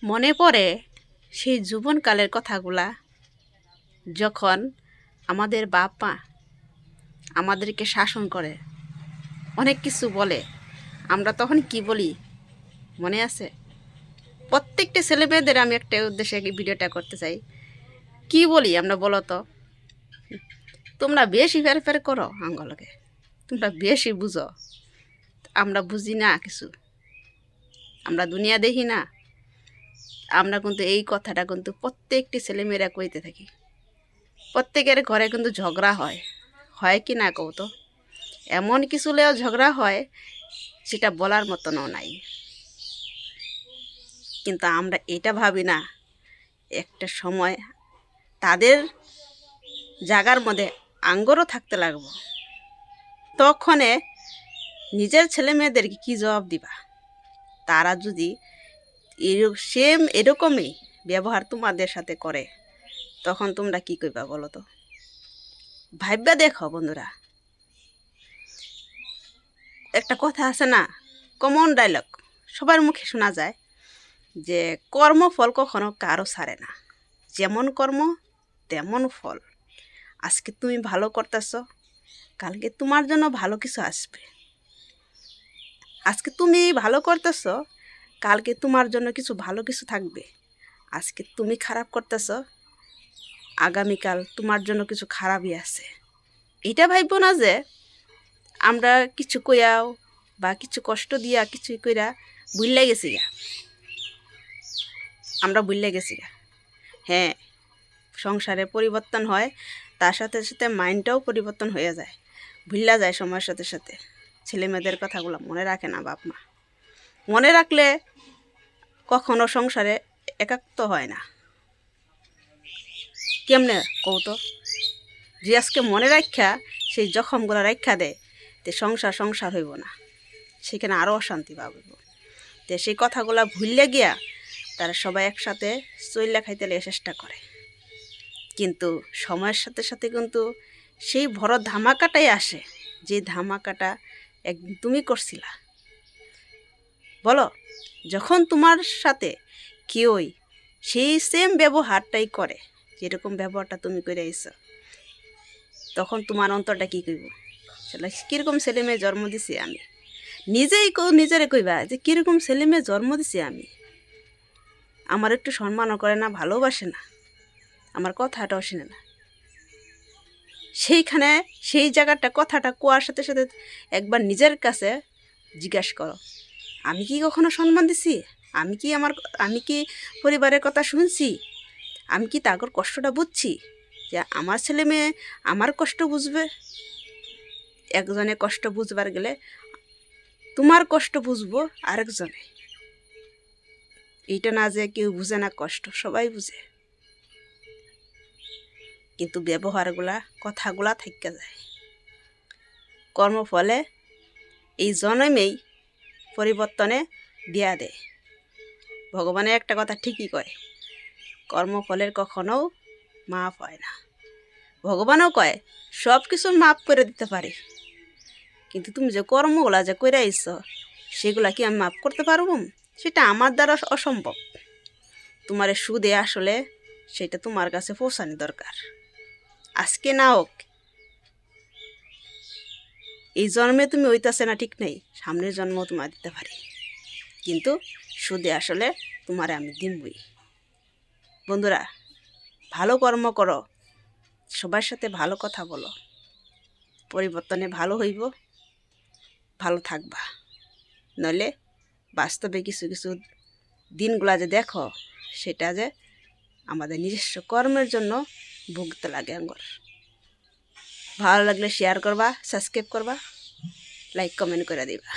মনে পড়ে সেই যৌবনকালের কথাগুলা, যখন আমাদের বাপ মা আমাদেরকে শাসন করে, অনেক কিছু বলে, আমরা তখন কি বলি মনে আছে? প্রত্যেকটা ছেলে মেয়েদের আমি একটা উদ্দেশ্যে এই ভিডিওটা করতে চাই। কি বলি আমরা বলো তো? তোমরা বেশি ফের করো আঙ্গলকে, তোমরা বেশি বুঝো, আমরা বুঝি না কিছু, আমরা দুনিয়া দেখি না। আমরা কিন্তু এই কথাটা কিন্তু প্রত্যেকটি ছেলেমেয়েরা কইতে থাকি। প্রত্যেকের ঘরে কিন্তু ঝগড়া হয়, হয় কি না কও তো? এমন কিছু লেও ঝগড়া হয় সেটা বলার মতনও নাই। কিন্তু আমরা এটা ভাবি না, একটা সময় তাদের জায়গার মধ্যে আঙ্গরও থাকতে লাগবো, তখনে নিজের ছেলে মেয়েদেরকে কী জবাব দিবা? তারা যদি সেম এরকমই ব্যবহার তোমাদের সাথে করে, তখন তোমরা কি কইবা বলো তো? ভাইবা দেখো বন্ধুরা, একটা কথা আছে না, কমন ডায়লগ, সবার মুখে শোনা যায় যে কর্মফল কখনো কারো ছাড়ে না, যেমন কর্ম তেমন ফল। আজকে তুমি ভালো করতেছ, কালকে তোমার জন্য ভালো কিছু আসবে। আজকে তুমি ভালো করতেছ, কালকে তোমার জন্য কিছু ভালো কিছু থাকবে। আজকে তুমি খারাপ করতেছ, আগামীকাল তোমার জন্য কিছু খারাপই আছে। এটা ভাববো না যে আমরা কিছু কইয়াও বা কিছু কষ্ট দিয়া কিছু কইরা ভুললে গেছি গা, আমরা ভুললে গেছি গা। হ্যাঁ, সংসারে পরিবর্তন হয়, তার সাথে সাথে মাইন্ডটাও পরিবর্তন হয়ে যায়, ভুললা যায় সময়ের সাথে সাথে। ছেলে মেয়েদের কথাগুলো মনে রাখে না বাপ মা। মনে রাখলে কখনো সংসারে একাত্ম হয় না। কেমনে কৌতো? যে আজকে মনে রাখা সেই জখমগুলো রাখা দেয়, তে সংসার সংসার হইব না, সেখানে আরও অশান্তি পাব। তো সেই কথাগুলো ভুললে গিয়া তারা সবাই একসাথে চইলা খাইতে চেষ্টা করে, কিন্তু সময়ের সাথে সাথে কিন্তু সেই বড় ধামাকাটাই আসে, যে ধামাকাটা একদিন তুমি করছিলা। বলো, যখন তোমার সাথে কেউই সেই সেম ব্যবহারটাই করে, যেরকম ব্যবহারটা তুমি করে আইছো, তখন তোমার অন্তরটা কী কইব? সেটা কীরকম ছেলে মেয়ে জন্ম দিছি আমি, নিজেই নিজেরে কইবা যে কীরকম ছেলে মেয়ে জন্ম দিছি আমি। আমার একটু সম্মানও করে না, ভালোবাসে না, আমার কথাটাও শুনে না। সেইখানে সেই জায়গাটা কথাটা কোয়ার সাথে সাথে একবার নিজের কাছে জিজ্ঞাসা করো, আমি কি কখনো সম্মান দিছি? আমি কি পরিবারের কথা শুনছি? আমি কি তাগর কষ্টটা বুঝছি যে আমার ছেলে মেয়ে আমার কষ্ট বুঝবে? একজনে কষ্ট বুঝবার গেলে তোমার কষ্ট বুঝবো আরেকজনে। এইটা না যে কেউ বুঝে না কষ্ট, সবাই বুঝে, কিন্তু ব্যবহারগুলা কথাগুলা থেকে যায়। কর্মফলে এই জন্মেই পরিবর্তনে দিয়া দেয়। ভগবানের একটা কথা ঠিকই কয়, কর্মফলের কখনো মাপ হয় না। ভগবানও কয় সব কিছু মাপ করে দিতে পারি, কিন্তু তুমি যে কর্মগুলা যে করে আইছ সেগুলা কি আমি মাপ করতে পারবো? সেটা আমার দ্বারা অসম্ভব। তোমার সুদে আসলে সেটা তোমার কাছে পৌঁছানো দরকার। আজকে না হোক, এই জন্মে তুমি হইতাছে না ঠিক নেই, সামনের জন্ম তোমার দিতে পারি, কিন্তু সুদে আসলে তোমার আমি দিমই। বন্ধুরা, ভালো কর্ম করো, সবার সাথে ভালো কথা বলো, পরিবর্তনে ভালো হইব, ভালো থাকবা। নইলে বাস্তবে কিছু কিছু দিনগুলা যে দেখো, সেটা যে আমাদের নিজস্ব কর্মের জন্য ভুগতে লাগে আঙ্গর। ভালো লাগলে শেয়ার করবা, সাবস্ক্রাইব করবা, লাইক কমেন্ট করে দিবা।